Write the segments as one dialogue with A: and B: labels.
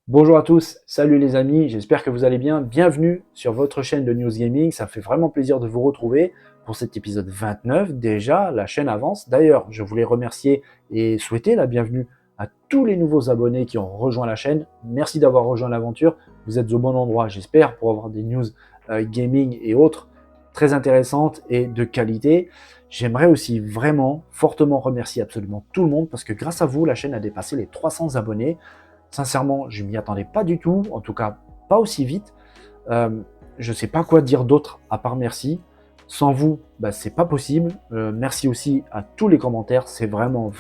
A: Bonjour à tous, salut les amis, j'espère que vous allez bien. Bienvenue sur votre chaîne de News Gaming, ça fait vraiment plaisir de vous retrouver pour cet épisode 29. Déjà, la chaîne avance. D'ailleurs, je voulais remercier et souhaiter la bienvenue à tous les nouveaux abonnés qui ont rejoint la chaîne. Merci d'avoir rejoint l'aventure, vous êtes au bon endroit, j'espère, pour avoir des news gaming et autres très intéressantes et de qualité. J'aimerais aussi vraiment fortement remercier absolument tout le monde parce que grâce à vous, la chaîne a dépassé les 300 abonnés. Sincèrement, je m'y attendais pas du tout, en tout cas pas aussi vite. Je ne sais pas quoi dire d'autre à part merci. Sans vous, bah, c'est pas possible. Merci aussi à tous les commentaires, c'est vraiment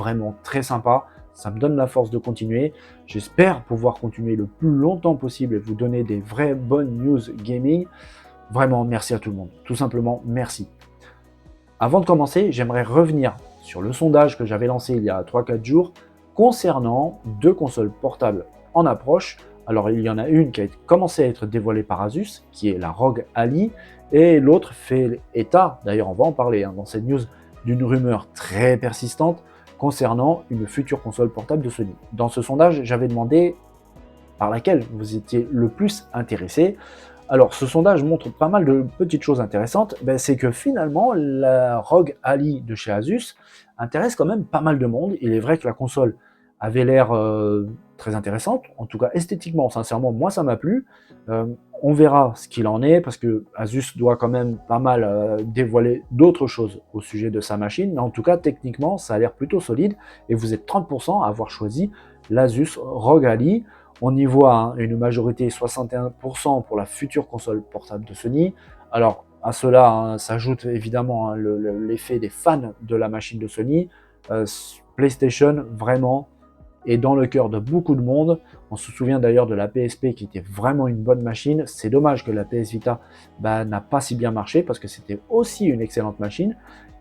A: très sympa. Ça me donne la force de continuer. J'espère pouvoir continuer le plus longtemps possible et vous donner des vraies bonnes news gaming. Vraiment, merci à tout le monde. Tout simplement, merci. Avant de commencer, j'aimerais revenir sur le sondage que j'avais lancé il y a 3-4 jours concernant deux consoles portables en approche. Alors, il y en a une qui a commencé à être dévoilée par Asus, qui est la ROG Ally, et l'autre fait état, d'ailleurs on va en parler dans cette news, d'une rumeur très persistante concernant une future console portable de Sony. Dans ce sondage, j'avais demandé par laquelle vous étiez le plus intéressé. Alors, ce sondage montre pas mal de petites choses intéressantes. C'est que finalement, la ROG Ally de chez Asus intéresse quand même pas mal de monde. Il est vrai que la console avait l'air très intéressante, en tout cas esthétiquement, sincèrement, moi ça m'a plu. On verra ce qu'il en est, parce que Asus doit quand même pas mal dévoiler d'autres choses au sujet de sa machine, mais en tout cas, techniquement, ça a l'air plutôt solide, et vous êtes 30% à avoir choisi l'Asus ROG Ally. On y voit une majorité 61% pour la future console portable de Sony. Alors, à cela s'ajoute évidemment l'effet des fans de la machine de Sony. PlayStation, vraiment, est dans le cœur de beaucoup de monde. On se souvient d'ailleurs de la PSP qui était vraiment une bonne machine. C'est dommage que la PS Vita n'a pas si bien marché parce que c'était aussi une excellente machine.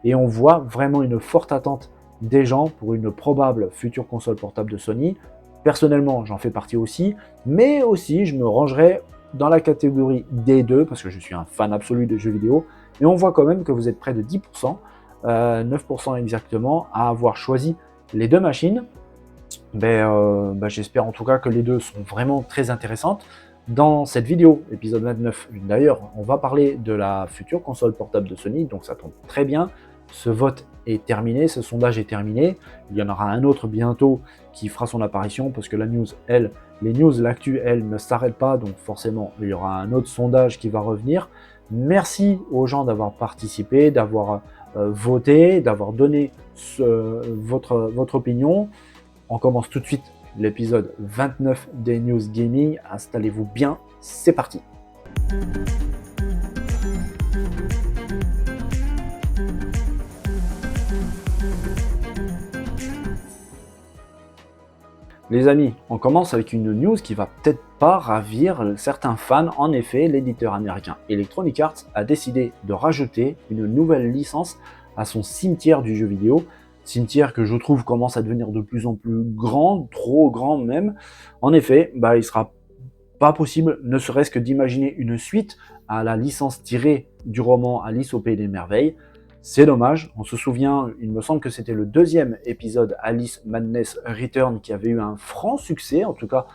A: Et on voit vraiment une forte attente des gens pour une probable future console portable de Sony. Personnellement, j'en fais partie aussi, mais aussi je me rangerai dans la catégorie des deux parce que je suis un fan absolu de jeux vidéo. Et on voit quand même que vous êtes près de 10%, 9% exactement, à avoir choisi les deux machines. J'espère en tout cas que les deux sont vraiment très intéressantes. Dans cette vidéo, épisode 29, d'ailleurs, on va parler de la future console portable de Sony, donc ça tombe très bien. Ce vote est terminé, ce sondage est terminé. Il y en aura un autre bientôt qui fera son apparition, parce que la news, l'actu, elle, ne s'arrête pas, donc forcément, il y aura un autre sondage qui va revenir. Merci aux gens d'avoir participé, d'avoir voté, d'avoir donné votre opinion. On commence tout de suite l'épisode 29 des News Gaming. Installez-vous bien, c'est parti. Les amis, on commence avec une news qui va peut-être pas ravir certains fans. En effet, l'éditeur américain Electronic Arts a décidé de rajouter une nouvelle licence à son cimetière du jeu vidéo. Cimetière que je trouve commence à devenir de plus en plus grand, trop grand même. En effet, il sera pas possible, ne serait-ce que d'imaginer une suite à la licence tirée du roman Alice au Pays des Merveilles. C'est dommage, on se souvient, il me semble que c'était le deuxième épisode Alice Madness Return qui avait eu un franc succès, en tout cas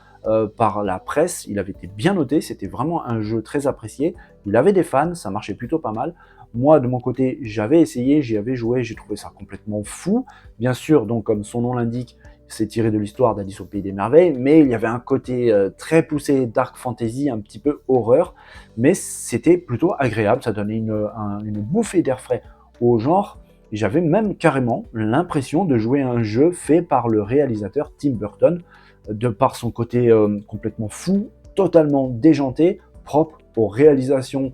A: par la presse, il avait été bien noté, c'était vraiment un jeu très apprécié, il avait des fans, ça marchait plutôt pas mal. Moi, de mon côté, j'avais essayé, j'y avais joué, j'ai trouvé ça complètement fou. Bien sûr, donc comme son nom l'indique, c'est tiré de l'histoire d'Alice au Pays des Merveilles, mais il y avait un côté très poussé dark fantasy, un petit peu horreur, mais c'était plutôt agréable, ça donnait une bouffée d'air frais au genre. J'avais même carrément l'impression de jouer à un jeu fait par le réalisateur Tim Burton, de par son côté complètement fou, totalement déjanté, propre aux réalisations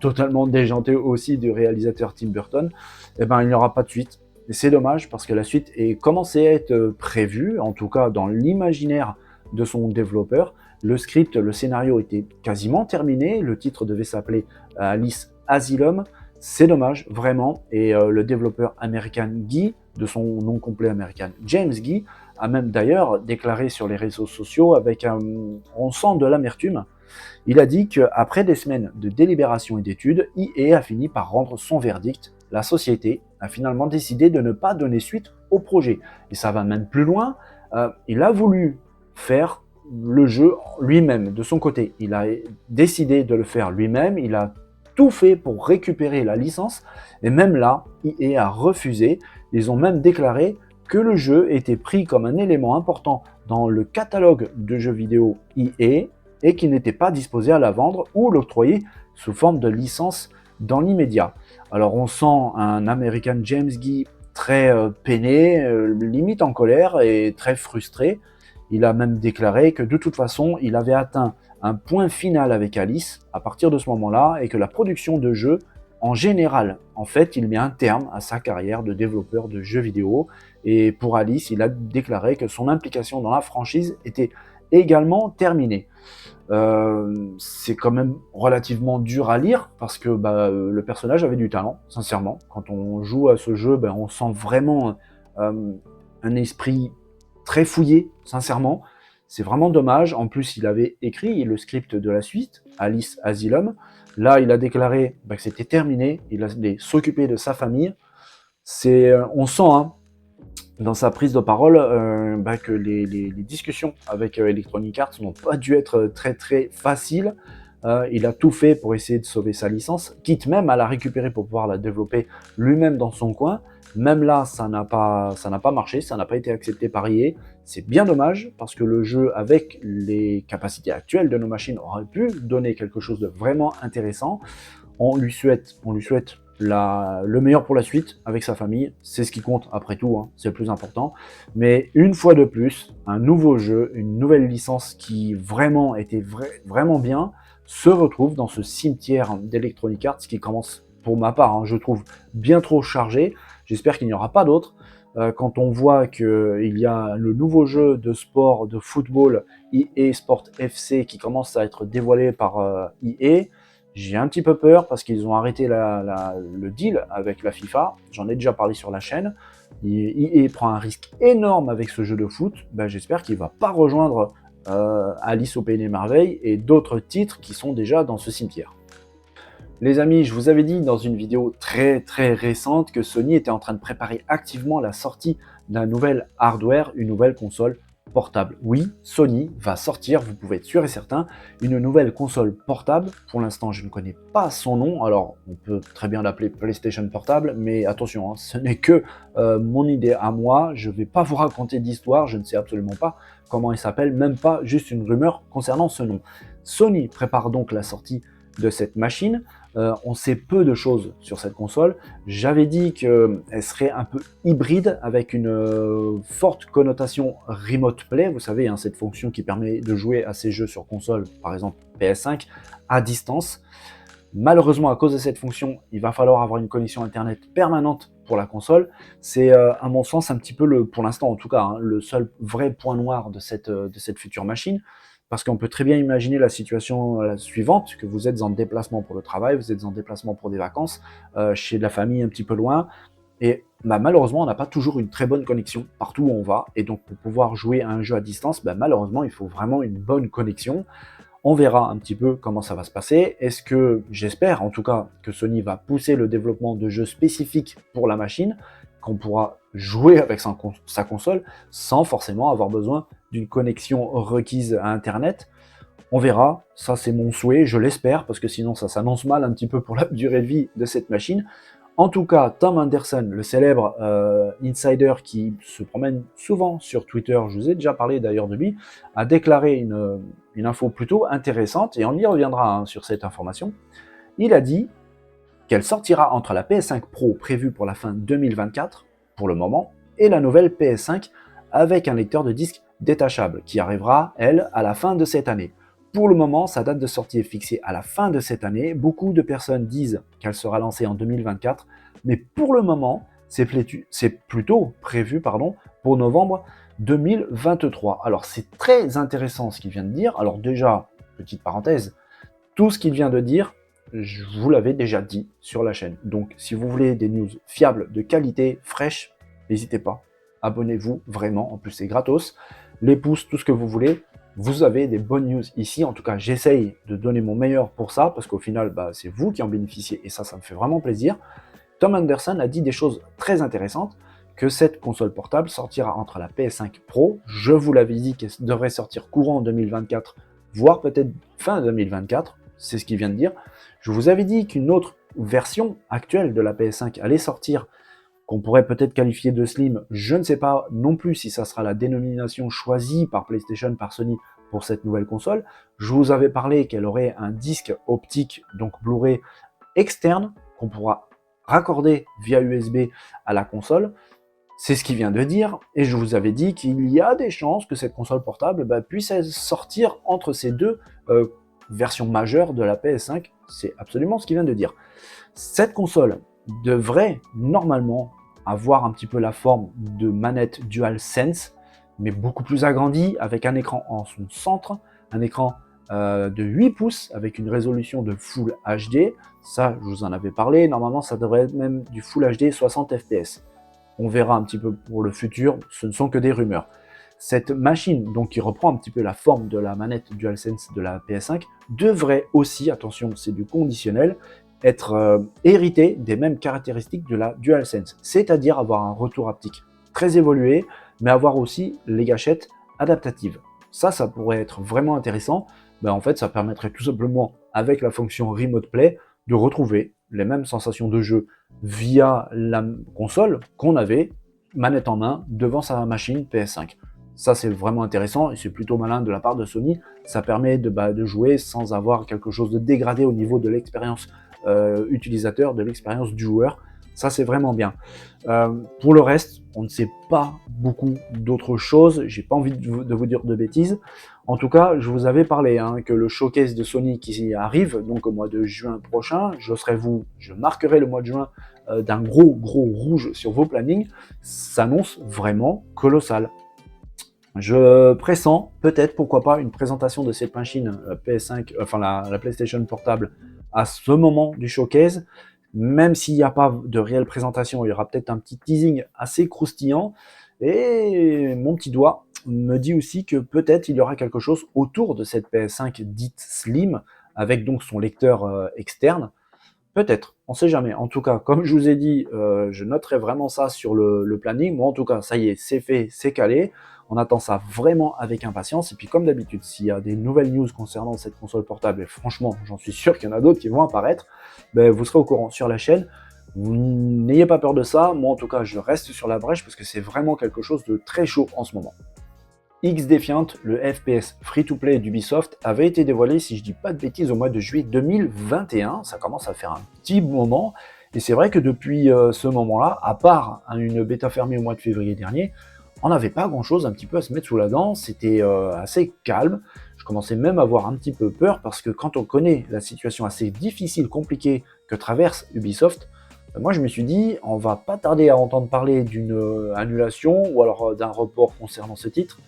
A: totalement déjantées aussi du réalisateur Tim Burton. Il n'y aura pas de suite. Et c'est dommage parce que la suite est commencée à être prévue, en tout cas dans l'imaginaire de son développeur. Le script, le scénario était quasiment terminé, le titre devait s'appeler Alice Asylum. C'est dommage, vraiment, et le développeur American Guy, de son nom complet American James Guy, a même d'ailleurs déclaré sur les réseaux sociaux avec on sent de l'amertume. Il a dit qu'après des semaines de délibération et d'études, EA a fini par rendre son verdict. La société a finalement décidé de ne pas donner suite au projet. Et ça va même plus loin, il a voulu faire le jeu lui-même, de son côté. Il a décidé de le faire lui-même, il a tout fait pour récupérer la licence, et même là, EA a refusé. Ils ont même déclaré que le jeu était pris comme un élément important dans le catalogue de jeux vidéo EA et qu'il n'était pas disposé à la vendre ou l'octroyer sous forme de licence dans l'immédiat. Alors on sent un American James Guy très peiné, limite en colère et très frustré. Il a même déclaré que de toute façon, il avait atteint un point final avec Alice à partir de ce moment-là et que la production de jeux, en général, en fait, il met un terme à sa carrière de développeur de jeux vidéo. Et pour Alice, il a déclaré que son implication dans la franchise était également terminée. C'est quand même relativement dur à lire parce que le personnage avait du talent, sincèrement. Quand on joue à ce jeu, on sent vraiment un esprit très fouillé, sincèrement. C'est vraiment dommage. En plus, il avait écrit le script de la suite, Alice Asylum. Là, il a déclaré que c'était terminé. Il allait s'occuper de sa famille. On sent dans sa prise de parole que les discussions avec Electronic Arts n'ont pas dû être très très faciles. Il a tout fait pour essayer de sauver sa licence, quitte même à la récupérer pour pouvoir la développer lui-même dans son coin. Même là, ça n'a pas marché, ça n'a pas été accepté par EA. C'est bien dommage, parce que le jeu, avec les capacités actuelles de nos machines, aurait pu donner quelque chose de vraiment intéressant. On lui souhaite le meilleur pour la suite avec sa famille, c'est ce qui compte après tout, c'est le plus important. Mais une fois de plus, un nouveau jeu, une nouvelle licence qui vraiment était vraiment bien, se retrouve dans ce cimetière d'Electronic Arts qui commence, pour ma part, je trouve bien trop chargé. J'espère qu'il n'y aura pas d'autres. Quand on voit qu'il y a le nouveau jeu de sport, de football, EA Sport FC, qui commence à être dévoilé par EA, j'ai un petit peu peur parce qu'ils ont arrêté le deal avec la FIFA. J'en ai déjà parlé sur la chaîne. EA prend un risque énorme avec ce jeu de foot. J'espère qu'il ne va pas rejoindre Alice au Pays des Merveilles et d'autres titres qui sont déjà dans ce cimetière. Les amis, je vous avais dit dans une vidéo très très récente que Sony était en train de préparer activement la sortie d'un nouvel hardware, une nouvelle console portable. Oui, Sony va sortir, vous pouvez être sûr et certain, une nouvelle console portable. Pour l'instant, je ne connais pas son nom, alors on peut très bien l'appeler PlayStation Portable, mais attention, ce n'est que mon idée à moi, je ne vais pas vous raconter d'histoire, je ne sais absolument pas comment il s'appelle, même pas juste une rumeur concernant ce nom. Sony prépare donc la sortie de cette machine. On sait peu de choses sur cette console. J'avais dit qu'elle serait un peu hybride avec une forte connotation Remote Play. Vous savez, cette fonction qui permet de jouer à ces jeux sur console, par exemple PS5, à distance. Malheureusement, à cause de cette fonction, il va falloir avoir une connexion Internet permanente pour la console. C'est, à mon sens, un petit peu, pour l'instant en tout cas, le seul vrai point noir de cette future machine. Parce qu'on peut très bien imaginer la situation suivante, que vous êtes en déplacement pour le travail, vous êtes en déplacement pour des vacances, chez de la famille un petit peu loin, et malheureusement on n'a pas toujours une très bonne connexion partout où on va, et donc pour pouvoir jouer à un jeu à distance, malheureusement il faut vraiment une bonne connexion. On verra un petit peu comment ça va se passer. Est-ce que, j'espère en tout cas, que Sony va pousser le développement de jeux spécifiques pour la machine, qu'on pourra jouer avec sa console sans forcément avoir besoin d'une connexion requise à Internet. On verra, ça c'est mon souhait, je l'espère, parce que sinon ça s'annonce mal un petit peu pour la durée de vie de cette machine. En tout cas, Tom Henderson, le célèbre insider qui se promène souvent sur Twitter, je vous ai déjà parlé d'ailleurs de lui, a déclaré une info plutôt intéressante, et on y reviendra sur cette information. Il a dit qu'elle sortira entre la PS5 Pro prévue pour la fin 2024, pour le moment, et la nouvelle PS5 avec un lecteur de disque détachable, qui arrivera, elle, à la fin de cette année. Pour le moment, sa date de sortie est fixée à la fin de cette année. Beaucoup de personnes disent qu'elle sera lancée en 2024, mais pour le moment, c'est plutôt prévu pour novembre 2023. Alors c'est très intéressant ce qu'il vient de dire. Alors déjà, petite parenthèse, tout ce qu'il vient de dire, je vous l'avais déjà dit sur la chaîne. Donc si vous voulez des news fiables, de qualité, fraîches, n'hésitez pas. Abonnez-vous, vraiment, en plus c'est gratos. Les pouces, tout ce que vous voulez. Vous avez des bonnes news ici. En tout cas, j'essaye de donner mon meilleur pour ça, parce qu'au final, c'est vous qui en bénéficiez, et ça me fait vraiment plaisir. Tom Henderson a dit des choses très intéressantes, que cette console portable sortira entre la PS5 Pro, je vous l'avais dit qu'elle devrait sortir courant 2024, voire peut-être fin 2024, c'est ce qu'il vient de dire. Je vous avais dit qu'une autre version actuelle de la PS5 allait sortir, qu'on pourrait peut-être qualifier de slim, je ne sais pas non plus si ça sera la dénomination choisie par PlayStation, par Sony pour cette nouvelle console. Je vous avais parlé qu'elle aurait un disque optique, donc Blu-ray externe, qu'on pourra raccorder via USB à la console. C'est ce qu'il vient de dire, et je vous avais dit qu'il y a des chances que cette console portable puisse sortir entre ces deux versions majeures de la PS5. C'est absolument ce qu'il vient de dire. Cette console devrait normalement avoir un petit peu la forme de manette DualSense, mais beaucoup plus agrandie, avec un écran en son centre, un écran de 8 pouces avec une résolution de Full HD. Ça, je vous en avais parlé, normalement ça devrait être même du Full HD 60 fps. On verra un petit peu pour le futur, ce ne sont que des rumeurs. Cette machine, donc qui reprend un petit peu la forme de la manette DualSense de la PS5, devrait aussi, attention c'est du conditionnel, être héritée des mêmes caractéristiques de la DualSense, c'est-à-dire avoir un retour haptique très évolué, mais avoir aussi les gâchettes adaptatives. Ça pourrait être vraiment intéressant. En fait, ça permettrait tout simplement, avec la fonction Remote Play, de retrouver les mêmes sensations de jeu via la console qu'on avait, manette en main, devant sa machine PS5. Ça, c'est vraiment intéressant et c'est plutôt malin de la part de Sony. Ça permet de jouer sans avoir quelque chose de dégradé au niveau de l'expérience utilisateur, de l'expérience du joueur. Ça, c'est vraiment bien. Pour le reste, on ne sait pas beaucoup d'autres choses. J'ai pas envie de vous dire de bêtises. En tout cas, je vous avais parlé que le showcase de Sony qui arrive, donc au mois de juin prochain, je marquerai le mois de juin d'un gros rouge sur vos plannings, s'annonce vraiment colossal. Je pressens peut-être, pourquoi pas, une présentation de cette machine PS5, enfin la PlayStation portable à ce moment du showcase. Même s'il n'y a pas de réelle présentation, il y aura peut-être un petit teasing assez croustillant. Et mon petit doigt me dit aussi que peut-être il y aura quelque chose autour de cette PS5 dite slim, avec donc son lecteur externe. Peut-être, on ne sait jamais. En tout cas, comme je vous ai dit, je noterai vraiment ça sur le planning. Moi, en tout cas, ça y est, c'est fait, c'est calé. On attend ça vraiment avec impatience. Et puis, comme d'habitude, s'il y a des nouvelles news concernant cette console portable, et franchement, j'en suis sûr qu'il y en a d'autres qui vont apparaître, vous serez au courant sur la chaîne. Vous n'ayez pas peur de ça. Moi, en tout cas, je reste sur la brèche parce que c'est vraiment quelque chose de très chaud en ce moment. XDefiant, le FPS free-to-play d'Ubisoft, avait été dévoilé, si je dis pas de bêtises, au mois de juillet 2021. Ça commence à faire un petit moment. Et c'est vrai que depuis ce moment-là, à part une bêta fermée au mois de février dernier, on n'avait pas grand-chose un petit peu à se mettre sous la dent. C'était assez calme. Je commençais même à avoir un petit peu peur parce que quand on connaît la situation assez difficile, compliquée que traverse Ubisoft, moi je me suis dit, on va pas tarder à entendre parler d'une annulation ou alors d'un report concernant ce titre.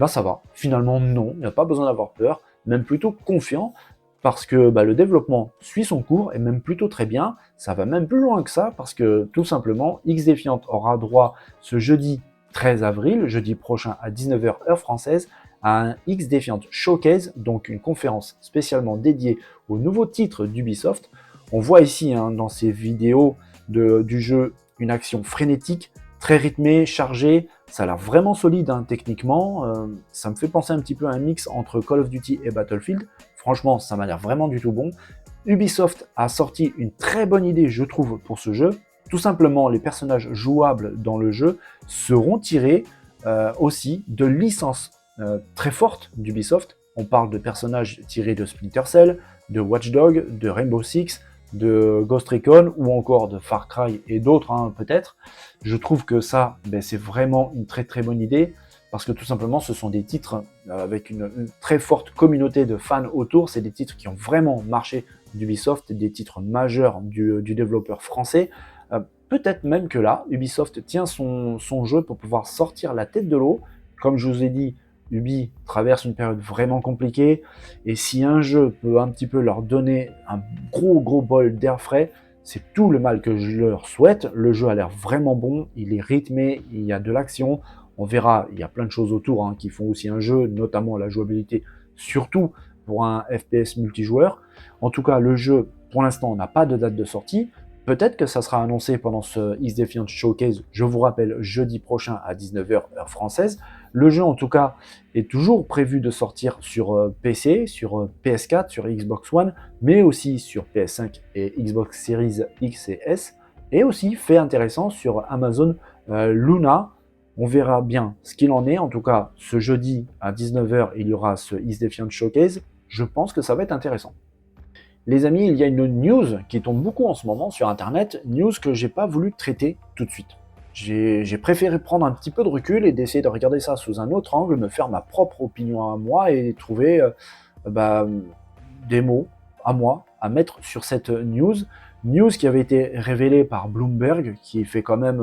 A: Ça va. Finalement, non, il n'y a pas besoin d'avoir peur, même plutôt confiant, parce que le développement suit son cours, et même plutôt très bien. Ça va même plus loin que ça, parce que tout simplement, XDefiant aura droit ce jeudi 13 avril, jeudi prochain à 19h heure française, à un XDefiant Showcase, donc une conférence spécialement dédiée aux nouveaux titres d'Ubisoft. On voit ici dans ces vidéos du jeu une action frénétique, très rythmé, chargé, ça a l'air vraiment solide techniquement, ça me fait penser un petit peu à un mix entre Call of Duty et Battlefield, franchement ça m'a l'air vraiment du tout bon. Ubisoft a sorti une très bonne idée je trouve pour ce jeu, tout simplement les personnages jouables dans le jeu seront tirés aussi de licences très fortes d'Ubisoft, on parle de personnages tirés de Splinter Cell, de Watch Dogs, de Rainbow Six, de Ghost Recon ou encore de Far Cry et d'autres peut-être. Je trouve que ça, c'est vraiment une très très bonne idée parce que tout simplement ce sont des titres avec une très forte communauté de fans autour, c'est des titres qui ont vraiment marché d'Ubisoft, des titres majeurs du développeur français. Peut-être même que là, Ubisoft tient son jeu pour pouvoir sortir la tête de l'eau. Comme je vous ai dit, Ubi traverse une période vraiment compliquée, et si un jeu peut un petit peu leur donner un gros bol d'air frais, c'est tout le mal que je leur souhaite. Le jeu a l'air vraiment bon, il est rythmé, il y a de l'action, on verra, il y a plein de choses autour qui font aussi un jeu, notamment la jouabilité, surtout pour un FPS multijoueur. En tout cas, le jeu, pour l'instant, n'a pas de date de sortie. Peut-être que ça sera annoncé pendant ce X-Defiant Showcase, je vous rappelle, jeudi prochain à 19h heure française. Le jeu, en tout cas, est toujours prévu de sortir sur PC, sur PS4, sur Xbox One, mais aussi sur PS5 et Xbox Series X et S, et aussi, fait intéressant, sur Amazon Luna. On verra bien ce qu'il en est. En tout cas, ce jeudi à 19h, il y aura ce X-Defiant Showcase. Je pense que ça va être intéressant. Les amis, il y a une news qui tombe beaucoup en ce moment sur Internet, news que j'ai pas voulu traiter tout de suite. J'ai préféré prendre un petit peu de recul et d'essayer de regarder ça sous un autre angle, me faire ma propre opinion à moi et trouver des mots à moi à mettre sur cette news. News qui avait été révélée par Bloomberg, qui fait quand même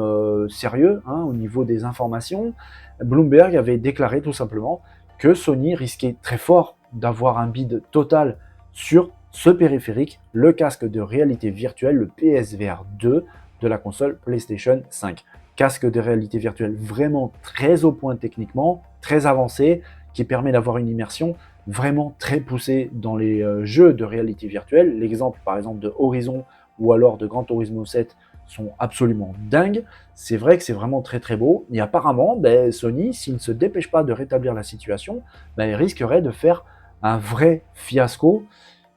A: sérieux au niveau des informations. Bloomberg avait déclaré tout simplement que Sony risquait très fort d'avoir un bid total sur ce périphérique, le casque de réalité virtuelle, le PSVR 2 de la console PlayStation 5. Casque de réalité virtuelle vraiment très au point techniquement, très avancé, qui permet d'avoir une immersion vraiment très poussée dans les jeux de réalité virtuelle. L'exemple par exemple de Horizon ou alors de Gran Turismo 7 sont absolument dingues. C'est vrai que c'est vraiment très très beau. Et apparemment, Sony, s'il ne se dépêche pas de rétablir la situation, il risquerait de faire un vrai fiasco.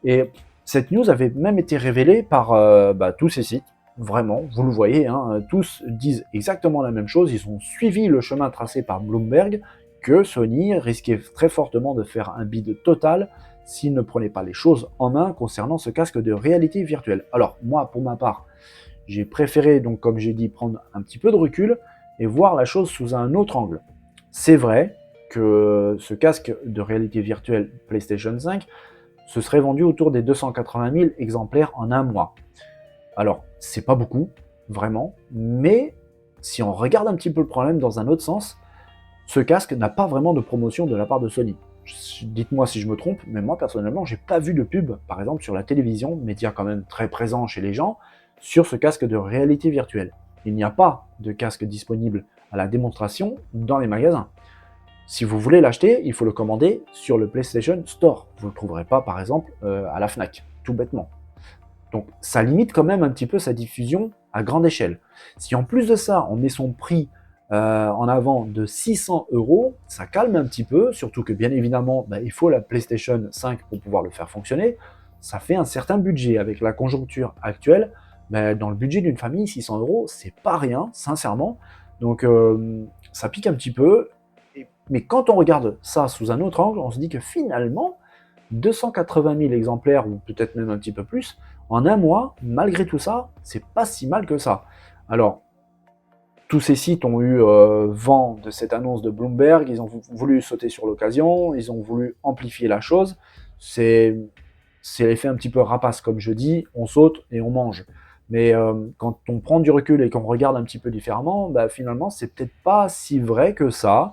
A: Et cette news avait même été révélée par tous ces sites. Vraiment, vous le voyez, tous disent exactement la même chose. Ils ont suivi le chemin tracé par Bloomberg, que Sony risquait très fortement de faire un bid total s'il ne prenait pas les choses en main concernant ce casque de réalité virtuelle. Alors moi, pour ma part, j'ai préféré, donc comme j'ai dit, prendre un petit peu de recul et voir la chose sous un autre angle. C'est vrai que ce casque de réalité virtuelle PlayStation 5 se serait vendu autour des 280 000 exemplaires en un mois. Alors, c'est pas beaucoup, vraiment, mais si on regarde un petit peu le problème dans un autre sens, ce casque n'a pas vraiment de promotion de la part de Sony. Dites-moi si je me trompe, mais moi personnellement, j'ai pas vu de pub, par exemple sur la télévision, média quand même très présent chez les gens, sur ce casque de réalité virtuelle. Il n'y a pas de casque disponible à la démonstration dans les magasins. Si vous voulez l'acheter, il faut le commander sur le PlayStation Store. Vous ne le trouverez pas, par exemple, à la Fnac, tout bêtement. Donc, ça limite quand même un petit peu sa diffusion à grande échelle. Si en plus de ça, on met son prix en avant de 600 €, ça calme un petit peu, surtout que bien évidemment, il faut la PlayStation 5 pour pouvoir le faire fonctionner. Ça fait un certain budget. Avec la conjoncture actuelle, dans le budget d'une famille, 600 €, c'est pas rien, sincèrement. Donc, ça pique un petit peu. Mais quand on regarde ça sous un autre angle, on se dit que finalement, 280 000 exemplaires, ou peut-être même un petit peu plus, en un mois, malgré tout ça, c'est pas si mal que ça. Alors, tous ces sites ont eu vent de cette annonce de Bloomberg, ils ont voulu sauter sur l'occasion, ils ont voulu amplifier la chose. C'est l'effet un petit peu rapace, comme je dis, on saute et on mange. Mais quand on prend du recul et qu'on regarde un petit peu différemment, finalement, c'est peut-être pas si vrai que ça.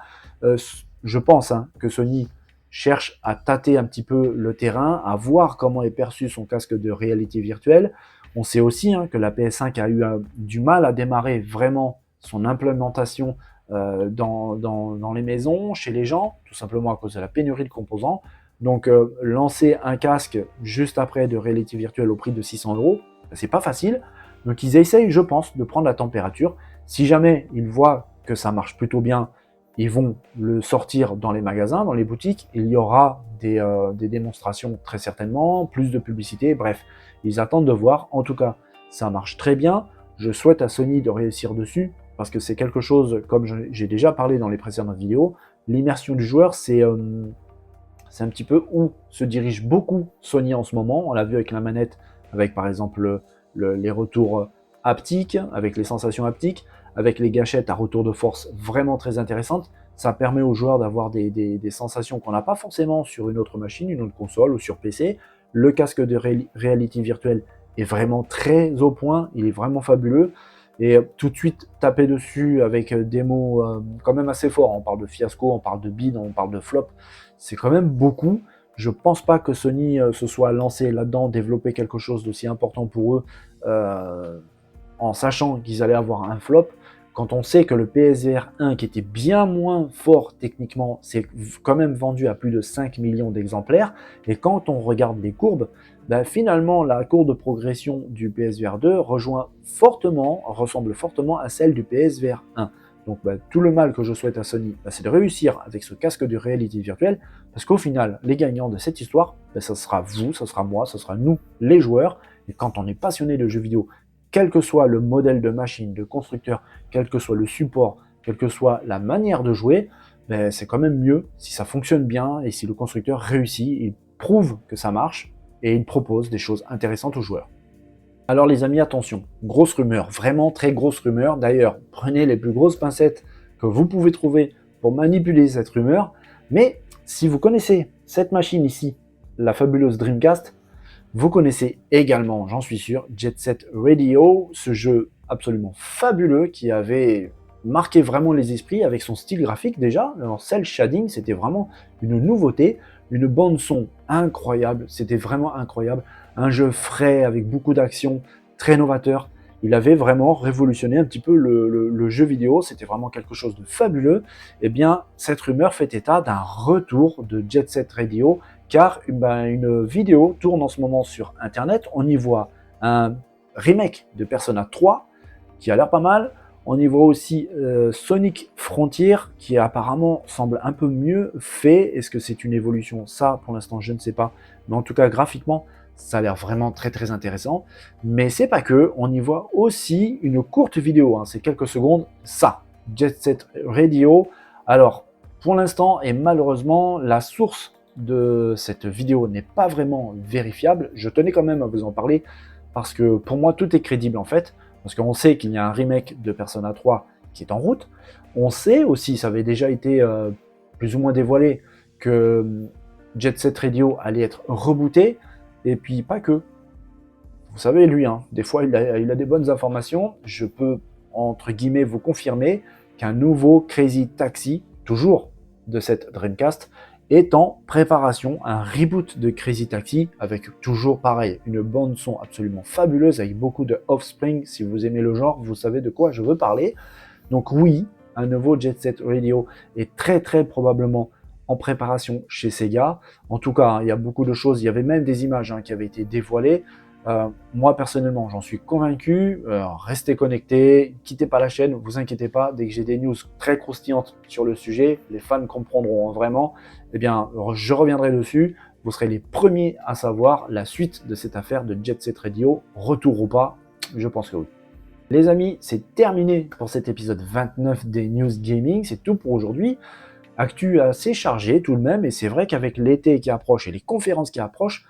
A: Je pense que Sony cherche à tâter un petit peu le terrain, à voir comment est perçu son casque de réalité virtuelle. On sait aussi que la PS5 a eu du mal à démarrer vraiment son implémentation dans les maisons, chez les gens, tout simplement à cause de la pénurie de composants. Donc lancer un casque juste après de réalité virtuelle au prix de 600 €, c'est pas facile. Donc ils essayent, je pense, de prendre la température. Si jamais ils voient que ça marche plutôt bien, ils vont le sortir dans les magasins, dans les boutiques. Il y aura des démonstrations très certainement, plus de publicité, bref. Ils attendent de voir. En tout cas, ça marche très bien. Je souhaite à Sony de réussir dessus, parce que c'est quelque chose, comme j'ai déjà parlé dans les précédentes vidéos, l'immersion du joueur, c'est un petit peu où se dirige beaucoup Sony en ce moment. On l'a vu avec la manette, avec par exemple les retours haptiques, avec les sensations haptiques, avec les gâchettes à retour de force vraiment très intéressantes. Ça permet aux joueurs d'avoir des sensations qu'on n'a pas forcément sur une autre machine, une autre console ou sur PC. Le casque de réalité virtuelle est vraiment très au point, il est vraiment fabuleux. Et tout de suite taper dessus avec des mots quand même assez forts. On parle de fiasco, on parle de bid, on parle de flop. C'est quand même beaucoup. Je pense pas que Sony se soit lancé là-dedans, développer quelque chose d'aussi important pour eux, en sachant qu'ils allaient avoir un flop. quand on sait que le PSVR 1, qui était bien moins fort techniquement, c'est quand même vendu à plus de 5 millions d'exemplaires, et quand on regarde les courbes, ben finalement la courbe de progression du PSVR 2 ressemble fortement à celle du PSVR 1. Donc tout le mal que je souhaite à Sony, c'est de réussir avec ce casque de réalité virtuelle, parce qu'au final, les gagnants de cette histoire, ça sera vous, ça sera moi, ça sera nous, les joueurs, et quand on est passionné de jeux vidéo, quel que soit le modèle de machine, de constructeur, quel que soit le support, quelle que soit la manière de jouer, c'est quand même mieux si ça fonctionne bien et si le constructeur réussit, il prouve que ça marche et il propose des choses intéressantes aux joueurs. Alors les amis, attention, grosse rumeur, vraiment très grosse rumeur. D'ailleurs, prenez les plus grosses pincettes que vous pouvez trouver pour manipuler cette rumeur. Mais si vous connaissez cette machine ici, la fabuleuse Dreamcast, vous connaissez également, j'en suis sûr, Jet Set Radio, ce jeu absolument fabuleux qui avait marqué vraiment les esprits avec son style graphique déjà. En cel shading, c'était vraiment une nouveauté, une bande son incroyable, c'était vraiment incroyable. Un jeu frais avec beaucoup d'action, très novateur. Il avait vraiment révolutionné un petit peu le jeu vidéo, c'était vraiment quelque chose de fabuleux. Eh bien, cette rumeur fait état d'un retour de Jet Set Radio, car une vidéo tourne en ce moment sur Internet. On y voit un remake de Persona 3 qui a l'air pas mal. On y voit aussi Sonic Frontier qui apparemment semble un peu mieux fait. Est-ce que c'est une évolution? Ça, pour l'instant, je ne sais pas. Mais en tout cas, graphiquement, ça a l'air vraiment très très intéressant. Mais c'est pas que, on y voit aussi une courte vidéo, c'est quelques secondes, ça, Jet Set Radio. Alors, pour l'instant, et malheureusement, la source de cette vidéo n'est pas vraiment vérifiable. Je tenais quand même à vous en parler, parce que pour moi, tout est crédible en fait. Parce qu'on sait qu'il y a un remake de Persona 3 qui est en route. On sait aussi, ça avait déjà été plus ou moins dévoilé, que Jet Set Radio allait être rebooté. Et puis pas que. Vous savez, lui, des fois, il a des bonnes informations. Je peux, entre guillemets, vous confirmer qu'un nouveau Crazy Taxi, toujours de cette Dreamcast, est en préparation, un reboot de Crazy Taxi, avec toujours pareil, une bande son absolument fabuleuse, avec beaucoup de Offspring. Si vous aimez le genre, vous savez de quoi je veux parler. Donc oui, un nouveau Jet Set Radio est très très probablement en préparation chez Sega. En tout cas, il y a beaucoup de choses, il y avait même des images qui avaient été dévoilées. Moi personnellement, j'en suis convaincu. Restez connectés, quittez pas la chaîne, vous inquiétez pas, dès que j'ai des news très croustillantes sur le sujet, les fans comprendront vraiment, eh bien je reviendrai dessus, vous serez les premiers à savoir la suite de cette affaire de Jet Set Radio, retour ou pas, je pense que oui. Les amis, c'est terminé pour cet épisode 29 des News Gaming, c'est tout pour aujourd'hui. Actu assez chargé tout de même, et c'est vrai qu'avec l'été qui approche et les conférences qui approchent,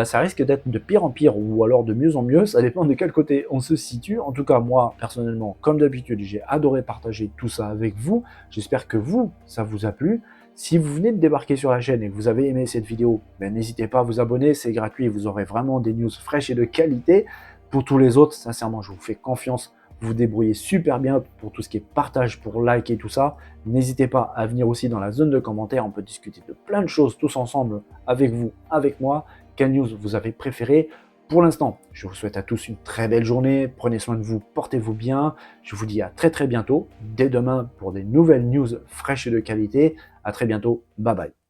A: ça risque d'être de pire en pire, ou alors de mieux en mieux, ça dépend de quel côté on se situe. En tout cas, moi, personnellement, comme d'habitude, j'ai adoré partager tout ça avec vous. J'espère que vous, ça vous a plu. Si vous venez de débarquer sur la chaîne et que vous avez aimé cette vidéo, n'hésitez pas à vous abonner, c'est gratuit, vous aurez vraiment des news fraîches et de qualité. Pour tous les autres, sincèrement, je vous fais confiance. Vous vous débrouillez super bien pour tout ce qui est partage, pour like et tout ça. N'hésitez pas à venir aussi dans la zone de commentaires, on peut discuter de plein de choses tous ensemble, avec vous, avec moi. Quelle news vous avez préféré? Pour l'instant, je vous souhaite à tous une très belle journée, prenez soin de vous, portez-vous bien. Je vous dis à très très bientôt, dès demain pour des nouvelles news fraîches et de qualité. À très bientôt, bye bye.